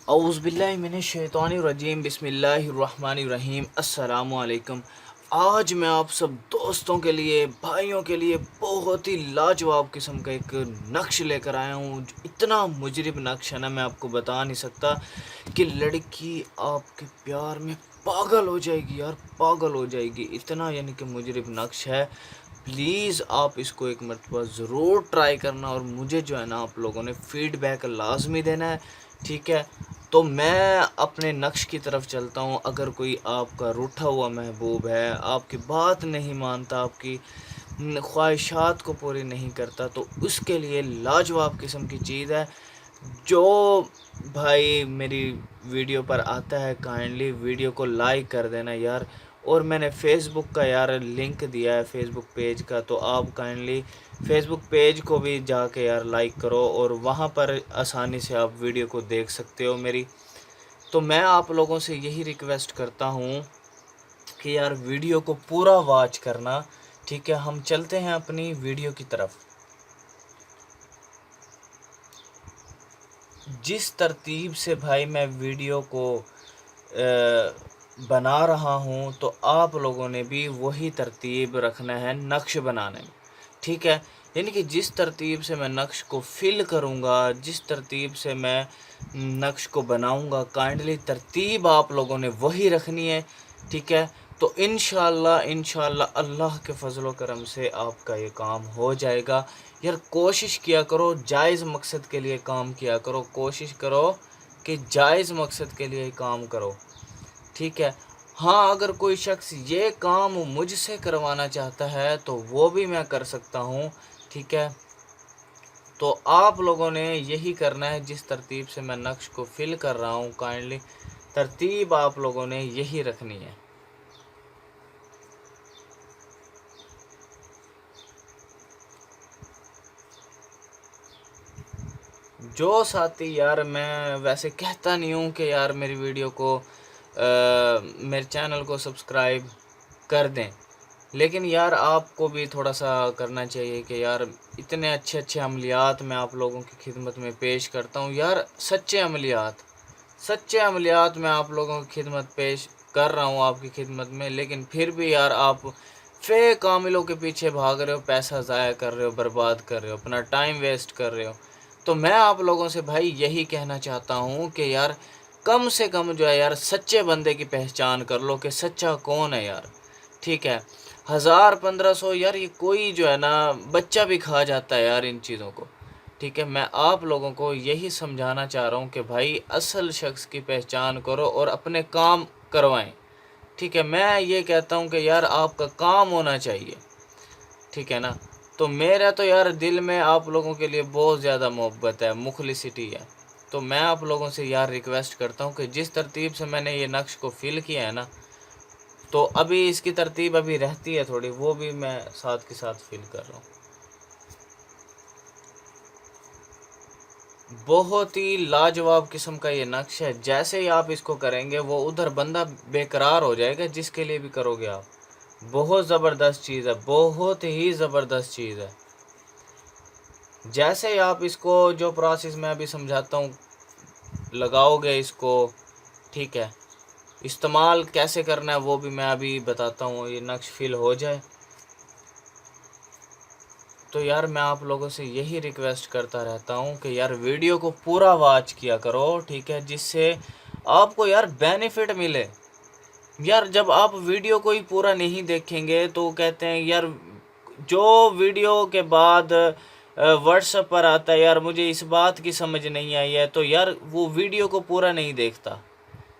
اعوذ باللہ من الشیطان الرجیم بسم اللہ الرحمن الرحیم السلام علیکم۔ آج میں آپ سب دوستوں کے لیے بھائیوں کے لیے بہت ہی لاجواب قسم کا ایک نقش لے کر آیا ہوں۔ اتنا مجرب نقش ہے نا، میں آپ کو بتا نہیں سکتا کہ لڑکی آپ کے پیار میں پاگل ہو جائے گی یار، پاگل ہو جائے گی، اتنا یعنی کہ مجرب نقش ہے۔ پلیز آپ اس کو ایک مرتبہ ضرور ٹرائی کرنا، اور مجھے جو ہے نا آپ لوگوں نے فیڈ بیک لازمی دینا ہے، ٹھیک ہے؟ تو میں اپنے نقش کی طرف چلتا ہوں۔ اگر کوئی آپ کا روٹھا ہوا محبوب ہے، آپ کی بات نہیں مانتا، آپ کی خواہشات کو پوری نہیں کرتا، تو اس کے لیے لاجواب قسم کی چیز ہے۔ جو بھائی میری ویڈیو پر آتا ہے، کائنڈلی ویڈیو کو لائک کر دینا یار، اور میں نے فیس بک کا یار لنک دیا ہے، فیس بک پیج کا، تو آپ کائنڈلی فیس بک پیج کو بھی جا کے یار لائک کرو، اور وہاں پر آسانی سے آپ ویڈیو کو دیکھ سکتے ہو میری۔ تو میں آپ لوگوں سے یہی ریکویسٹ کرتا ہوں کہ یار ویڈیو کو پورا واچ کرنا، ٹھیک ہے؟ ہم چلتے ہیں اپنی ویڈیو کی طرف۔ جس ترتیب سے بھائی میں ویڈیو کو بنا رہا ہوں، تو آپ لوگوں نے بھی وہی ترتیب رکھنا ہے نقش بنانے میں، ٹھیک ہے؟ یعنی کہ جس ترتیب سے میں نقش کو فل کروں گا، جس ترتیب سے میں نقش کو بناؤں گا، کائنڈلی ترتیب آپ لوگوں نے وہی رکھنی ہے، ٹھیک ہے؟ تو انشاءاللہ اللہ کے فضل و کرم سے آپ کا یہ کام ہو جائے گا۔ یار کوشش کیا کرو، جائز مقصد کے لیے کام کیا کرو، کوشش کرو کہ جائز مقصد کے لیے کام کرو، ٹھیک ہے؟ ہاں، اگر کوئی شخص یہ کام مجھ سے کروانا چاہتا ہے تو وہ بھی میں کر سکتا ہوں، ٹھیک ہے؟ تو آپ لوگوں نے یہی کرنا ہے، جس ترتیب سے میں نقش کو فل کر رہا ہوں، کائنڈلی ترتیب آپ لوگوں نے یہی رکھنی ہے۔ جو ساتھی یار، میں ویسے کہتا نہیں ہوں کہ یار میری ویڈیو کو میرے چینل کو سبسکرائب کر دیں، لیکن یار آپ کو بھی تھوڑا سا کرنا چاہیے کہ یار اتنے اچھے اچھے عملیات میں آپ لوگوں کی خدمت میں پیش کرتا ہوں یار، سچے عملیات میں آپ لوگوں کی خدمت پیش کر رہا ہوں آپ کی خدمت میں، لیکن پھر بھی یار آپ فیک عاملوں کے پیچھے بھاگ رہے ہو، پیسہ ضائع کر رہے ہو، برباد کر رہے ہو، اپنا ٹائم ویسٹ کر رہے ہو۔ تو میں آپ لوگوں سے بھائی یہی کہنا چاہتا ہوں کہ یار کم سے کم جو ہے یار سچے بندے کی پہچان کر لو کہ سچا کون ہے یار، ٹھیک ہے؟ 1000 1500 یار یہ کوئی جو ہے نا بچہ بھی کھا جاتا ہے یار ان چیزوں کو، ٹھیک ہے؟ میں آپ لوگوں کو یہی سمجھانا چاہ رہا ہوں کہ بھائی اصل شخص کی پہچان کرو اور اپنے کام کروائیں، ٹھیک ہے؟ میں یہ کہتا ہوں کہ یار آپ کا کام ہونا چاہیے، ٹھیک ہے نا؟ تو میرا تو یار دل میں آپ لوگوں کے لیے بہت زیادہ محبت ہے، مخلصی ہے۔ تو میں آپ لوگوں سے یار ریکویسٹ کرتا ہوں کہ جس ترتیب سے میں نے یہ نقش کو فل کیا ہے نا، تو ابھی اس کی ترتیب ابھی رہتی ہے تھوڑی، وہ بھی میں ساتھ کے ساتھ فل کر رہا ہوں۔ بہت ہی لاجواب قسم کا یہ نقش ہے، جیسے ہی آپ اس کو کریں گے وہ ادھر بندہ بے قرار ہو جائے گا جس کے لیے بھی کرو گے آپ۔ بہت زبردست چیز ہے، بہت ہی زبردست چیز ہے۔ جیسے ہی آپ اس کو جو پروسیس میں ابھی سمجھاتا ہوں لگاؤ گے اس کو، ٹھیک ہے؟ استعمال کیسے کرنا ہے وہ بھی میں ابھی بتاتا ہوں، یہ نقش فل ہو جائے تو یار میں آپ لوگوں سے یہی ریکویسٹ کرتا رہتا ہوں کہ یار ویڈیو کو پورا واچ کیا کرو، ٹھیک ہے؟ جس سے آپ کو یار بینیفٹ ملے۔ یار جب آپ ویڈیو کو ہی پورا نہیں دیکھیں گے تو کہتے ہیں یار جو ویڈیو کے بعد واٹس ایپ پر آتا ہے یار مجھے اس بات کی سمجھ نہیں آئی ہے، تو یار وہ ویڈیو کو پورا نہیں دیکھتا،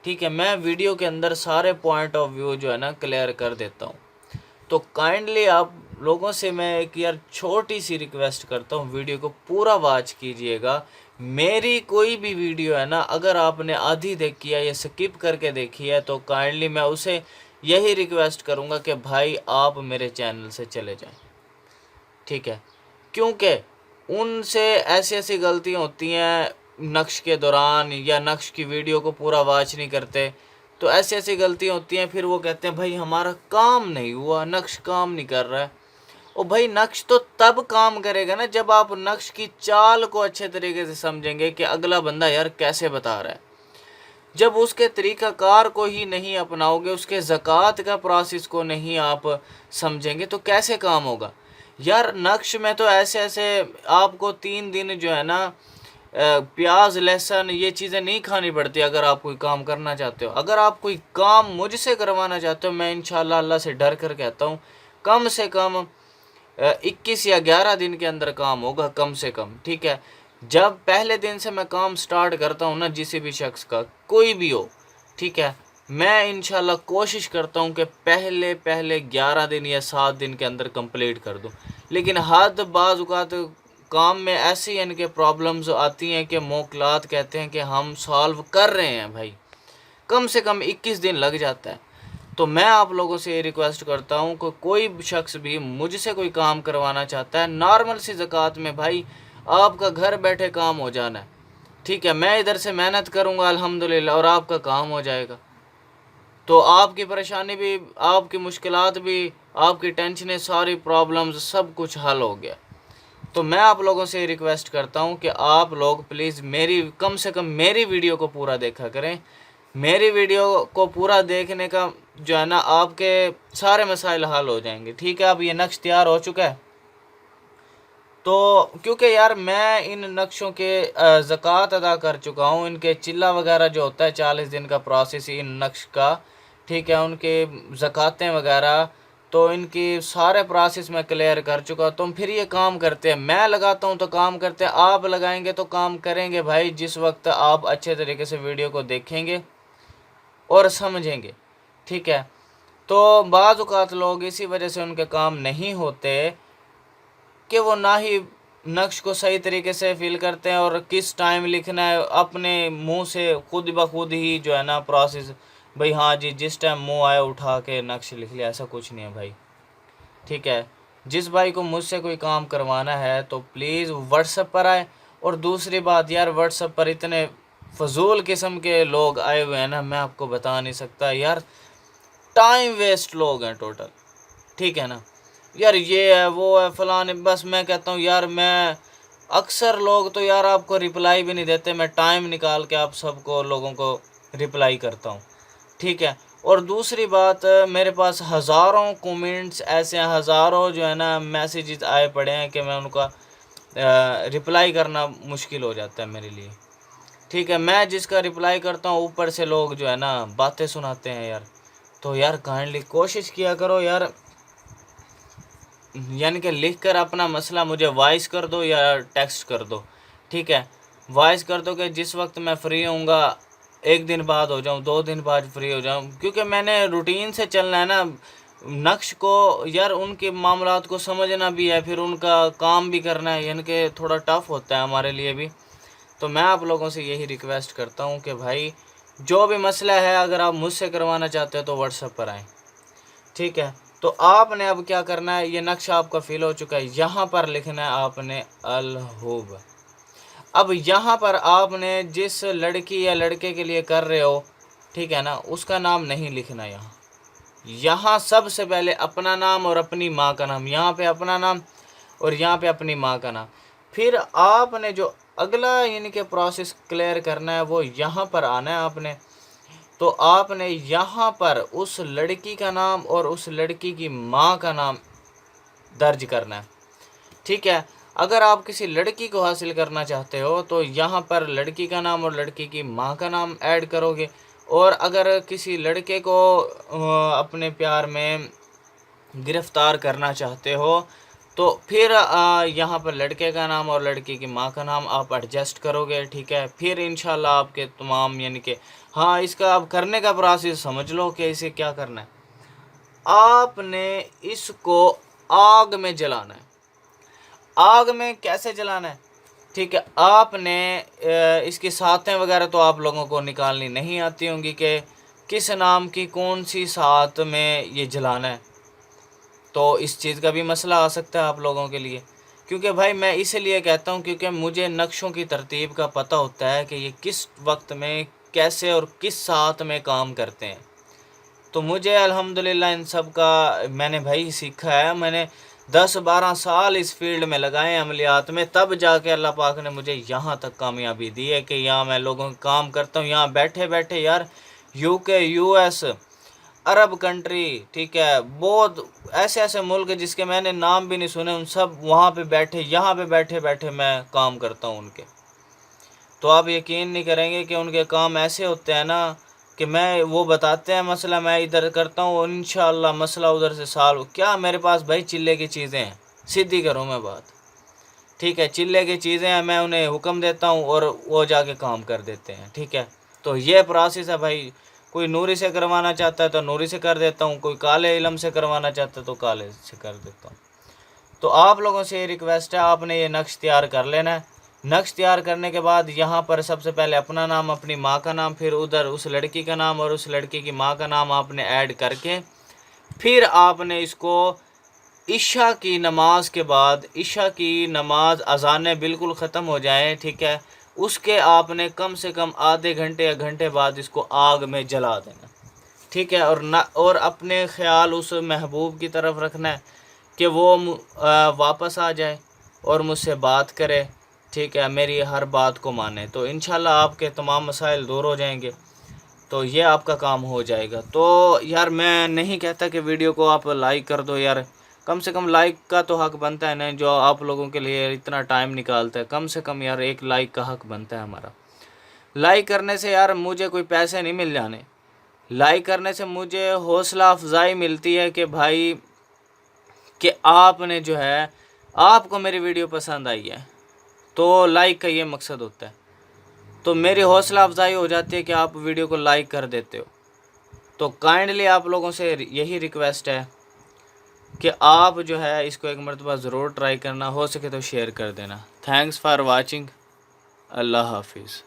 ٹھیک ہے؟ میں ویڈیو کے اندر سارے پوائنٹ آف ویو جو ہے نا کلیئر کر دیتا ہوں۔ تو کائنڈلی آپ لوگوں سے میں ایک یار چھوٹی سی ریکویسٹ کرتا ہوں، ویڈیو کو پورا واچ کیجئے گا۔ میری کوئی بھی ویڈیو ہے نا اگر آپ نے آدھی دیکھی ہے یا سکپ کر کے دیکھی ہے تو کائنڈلی میں اسے یہی ریکویسٹ کروں گا کہ بھائی آپ میرے چینل سے چلے جائیں، ٹھیک ہے؟ کیونکہ ان سے ایسی غلطیاں ہوتی ہیں نقش کے دوران، یا نقش کی ویڈیو کو پورا واچ نہیں کرتے، تو ایسی غلطیاں ہوتی ہیں، پھر وہ کہتے ہیں بھائی ہمارا کام نہیں ہوا، نقش کام نہیں کر رہا ہے۔ او بھائی نقش تو تب کام کرے گا نا جب آپ نقش کی چال کو اچھے طریقے سے سمجھیں گے کہ اگلا بندہ یار کیسے بتا رہا ہے، جب اس کے طریقہ کار کو ہی نہیں اپناؤ گے، اس کے زکوٰۃ کا پروسیس کو نہیں آپ سمجھیں گے تو کیسے کام ہوگا؟ یار نقش میں تو ایسے ایسے آپ کو 3 دن جو ہے نا پیاز لہسن یہ چیزیں نہیں کھانی پڑتی اگر آپ کوئی کام کرنا چاہتے ہو۔ اگر آپ کوئی کام مجھ سے کروانا چاہتے ہو، میں انشاءاللہ اللہ سے ڈر کر کہتا ہوں کم سے کم 21 یا 11 دن کے اندر کام ہوگا، کم سے کم، ٹھیک ہے؟ جب پہلے دن سے میں کام سٹارٹ کرتا ہوں نا، کسی بھی شخص کا کوئی بھی ہو، ٹھیک ہے، میں انشاءاللہ کوشش کرتا ہوں کہ پہلے 11 دن یا 7 دن کے اندر کمپلیٹ کر دوں، لیکن بعض اوقات کام میں ایسی ان کے پرابلمز آتی ہیں کہ موکلات کہتے ہیں کہ ہم سالو کر رہے ہیں بھائی، کم سے کم 21 دن لگ جاتا ہے۔ تو میں آپ لوگوں سے یہ ریکویسٹ کرتا ہوں کہ کوئی شخص بھی مجھ سے کوئی کام کروانا چاہتا ہے نارمل سی زکوٰۃ میں، بھائی آپ کا گھر بیٹھے کام ہو جانا ہے، ٹھیک ہے، میں ادھر سے محنت کروں گا الحمدللہ اور آپ کا کام ہو جائے گا، تو آپ کی پریشانی بھی، آپ کی مشکلات بھی، آپ کی ٹینشنیں، ساری پرابلمز سب کچھ حل ہو گیا۔ تو میں آپ لوگوں سے ریکویسٹ کرتا ہوں کہ آپ لوگ پلیز کم سے کم میری ویڈیو کو پورا دیکھا کریں۔ میری ویڈیو کو پورا دیکھنے کا جو ہے نا آپ کے سارے مسائل حل ہو جائیں گے، ٹھیک ہے؟ اب یہ نقش تیار ہو چکا ہے، تو کیونکہ یار میں ان نقشوں کے زکوٰۃ ادا کر چکا ہوں، ان کے چلہ وغیرہ جو ہوتا ہے 40 دن کا پروسیس ان نقش کا، ٹھیک ہے، ان کے زکوٰتیں وغیرہ، تو ان کی سارے پروسیس میں کلیئر کر چکا ہوں۔ تم پھر یہ کام کرتے ہیں، میں لگاتا ہوں تو کام کرتے ہیں، آپ لگائیں گے تو کام کریں گے بھائی، جس وقت آپ اچھے طریقے سے ویڈیو کو دیکھیں گے اور سمجھیں گے، ٹھیک ہے؟ تو بعض اوقات لوگ اسی وجہ سے ان کے کام نہیں ہوتے کہ وہ نہ ہی نقش کو صحیح طریقے سے فل کرتے ہیں، اور کس ٹائم لکھنا ہے اپنے منہ سے خود بخود ہی جو ہے نا پروسیس، بھئی ہاں جی جس ٹائم منہ آیا اٹھا کے نقش لکھ لیا، ایسا کچھ نہیں ہے بھائی، ٹھیک ہے؟ جس بھائی کو مجھ سے کوئی کام کروانا ہے تو پلیز واٹس ایپ پر آئے۔ اور دوسری بات یار، واٹس ایپ پر اتنے فضول قسم کے لوگ آئے ہوئے ہیں نا، میں آپ کو بتا نہیں سکتا یار، ٹائم ویسٹ لوگ ہیں ٹوٹل، ٹھیک ہے نا؟ یار یہ ہے وہ ہے فلاں، بس میں کہتا ہوں یار، میں اکثر لوگ تو یار آپ کو رپلائی بھی نہیں دیتے، میں ٹائم نکال کے آپ سب کو لوگوں کو رپلائی کرتا ہوں، ٹھیک ہے؟ اور دوسری بات، میرے پاس ہزاروں کومنٹس ایسے ہیں، ہزاروں جو ہے نا میسیجز آئے پڑے ہیں کہ میں ان کا رپلائی کرنا مشکل ہو جاتا ہے میرے لیے، ٹھیک ہے؟ میں جس کا رپلائی کرتا ہوں اوپر سے لوگ جو ہے نا باتیں سناتے ہیں یار، تو یار کائنڈلی کوشش کیا کرو یار، یعنی کہ لکھ کر اپنا مسئلہ مجھے وائس کر دو یا ٹیکسٹ کر دو، ٹھیک ہے؟ وائس کر دو کہ جس وقت میں فری ہوں گا، 1 دن بعد ہو جاؤں، 2 دن بعد فری ہو جاؤں، کیونکہ میں نے روٹین سے چلنا ہے نا، نقش کو یار ان کے معاملات کو سمجھنا بھی ہے، پھر ان کا کام بھی کرنا ہے، یعنی کہ تھوڑا ٹف ہوتا ہے ہمارے لیے بھی۔ تو میں آپ لوگوں سے یہی ریکویسٹ کرتا ہوں کہ بھائی جو بھی مسئلہ ہے اگر آپ مجھ سے کروانا چاہتے ہو تو واٹس ایپ پر آئیں، ٹھیک ہے؟ تو آپ نے اب کیا کرنا ہے، یہ نقشہ آپ کا فل ہو چکا ہے، یہاں پر لکھنا ہے آپ نے الحب۔ اب یہاں پر آپ نے جس لڑکی یا لڑکے کے لیے کر رہے ہو، ٹھیک ہے نا، اس کا نام نہیں لکھنا یہاں سب سے پہلے اپنا نام اور اپنی ماں کا نام، یہاں پہ اپنا نام اور یہاں پہ اپنی ماں کا نام۔ پھر آپ نے جو اگلا یعنی کہ پروسیس کلیئر کرنا ہے وہ یہاں پر آنا ہے آپ نے، تو آپ نے یہاں پر اس لڑکی کا نام اور اس لڑکی کی ماں کا نام درج کرنا ہے، ٹھیک ہے؟ اگر آپ کسی لڑکی کو حاصل کرنا چاہتے ہو تو یہاں پر لڑکی کا نام اور لڑکی کی ماں کا نام ایڈ کرو گے، اور اگر کسی لڑکے کو اپنے پیار میں گرفتار کرنا چاہتے ہو تو پھر یہاں پر لڑکے کا نام اور لڑکی کی ماں کا نام آپ ایڈجسٹ کرو گے، ٹھیک ہے؟ پھر انشاءاللہ آپ کے تمام یعنی کہ ہاں اس کا اب کرنے کا پروسیس سمجھ لو کہ اسے کیا کرنا ہے۔ آپ نے اس کو آگ میں جلانا ہے۔ آگ میں کیسے جلانا ہے؟ ٹھیک ہے، آپ نے اس کی ساتیں وغیرہ تو آپ لوگوں کو نکالنی نہیں آتی ہوں گی کہ کس نام کی کون سی سات میں یہ جلانا ہے، تو اس چیز کا بھی مسئلہ آ سکتا ہے آپ لوگوں کے لیے، کیونکہ بھائی میں اسی لیے کہتا ہوں کیونکہ مجھے نقشوں کی ترتیب کا پتہ ہوتا ہے کہ یہ کس وقت میں کیسے اور کس ساتھ میں کام کرتے ہیں، تو مجھے الحمدللہ ان سب کا میں نے بھائی سیکھا ہے، میں نے 10-12 سال اس فیلڈ میں لگائے عملیات میں، تب جا کے اللہ پاک نے مجھے یہاں تک کامیابی دی ہے کہ یہاں میں لوگوں کا کام کرتا ہوں، یہاں بیٹھے بیٹھے یار UK US عرب کنٹری، ٹھیک ہے، بہت ایسے ایسے ملک جس کے میں نے نام بھی نہیں سنے، ان سب وہاں پہ بیٹھے، یہاں پہ بیٹھے بیٹھے میں کام کرتا ہوں ان کے۔ تو آپ یقین نہیں کریں گے کہ ان کے کام ایسے ہوتے ہیں نا کہ وہ بتاتے ہیں مسئلہ میں ادھر کرتا ہوں، انشاءاللہ مسئلہ ادھر سے سالو کیا میرے پاس بھائی چلے کی چیزیں ہیں، سیدھی کروں میں بات، ٹھیک ہے، چلے کی چیزیں ہیں، میں انہیں حکم دیتا ہوں اور وہ جا کے کام کر دیتے ہیں، ٹھیک ہے۔ تو یہ پروسیس ہے بھائی، کوئی نوری سے کروانا چاہتا ہے تو نوری سے کر دیتا ہوں، کوئی کالے علم سے کروانا چاہتا ہے تو کالے سے کر دیتا ہوں۔ تو آپ لوگوں سے یہ ریکویسٹ ہے، آپ نے یہ نقش تیار کر لینا ہے۔ نقش تیار کرنے کے بعد یہاں پر سب سے پہلے اپنا نام، اپنی ماں کا نام، پھر ادھر اس لڑکی کا نام اور اس لڑکی کی ماں کا نام آپ نے ایڈ کر کے، پھر آپ نے اس کو عشاء کی نماز کے بعد، عشاء کی نماز اذانیں بالکل ختم ہو جائیں، ٹھیک ہے، اس کے آپ نے کم سے کم آدھے گھنٹے یا گھنٹے بعد اس کو آگ میں جلا دینا، ٹھیک ہے، اور اپنے خیال اس محبوب کی طرف رکھنا ہے کہ وہ واپس آ جائے اور مجھ سے بات کرے، ٹھیک ہے، میری ہر بات کو مانے، تو انشاءاللہ آپ کے تمام مسائل دور ہو جائیں گے، تو یہ آپ کا کام ہو جائے گا۔ تو یار میں نہیں کہتا کہ ویڈیو کو آپ لائک کر دو یار، کم سے کم لائک کا تو حق بنتا ہے نا، جو آپ لوگوں کے لیے اتنا ٹائم نکالتا ہے، کم سے کم یار ایک لائک کا حق بنتا ہے ہمارا۔ لائک کرنے سے یار مجھے کوئی پیسے نہیں مل جانے، لائک کرنے سے مجھے حوصلہ افزائی ملتی ہے کہ بھائی کہ آپ نے جو ہے، آپ کو میری ویڈیو پسند آئی ہے، تو لائک کا یہ مقصد ہوتا ہے، تو میری حوصلہ افزائی ہو جاتی ہے کہ آپ ویڈیو کو لائک کر دیتے ہو۔ تو کائنڈلی آپ لوگوں سے یہی ریکویسٹ ہے کہ آپ جو ہے اس کو ایک مرتبہ ضرور ٹرائی کرنا، ہو سکے تو شیئر کر دینا۔ تھینکس فار واچنگ، اللہ حافظ۔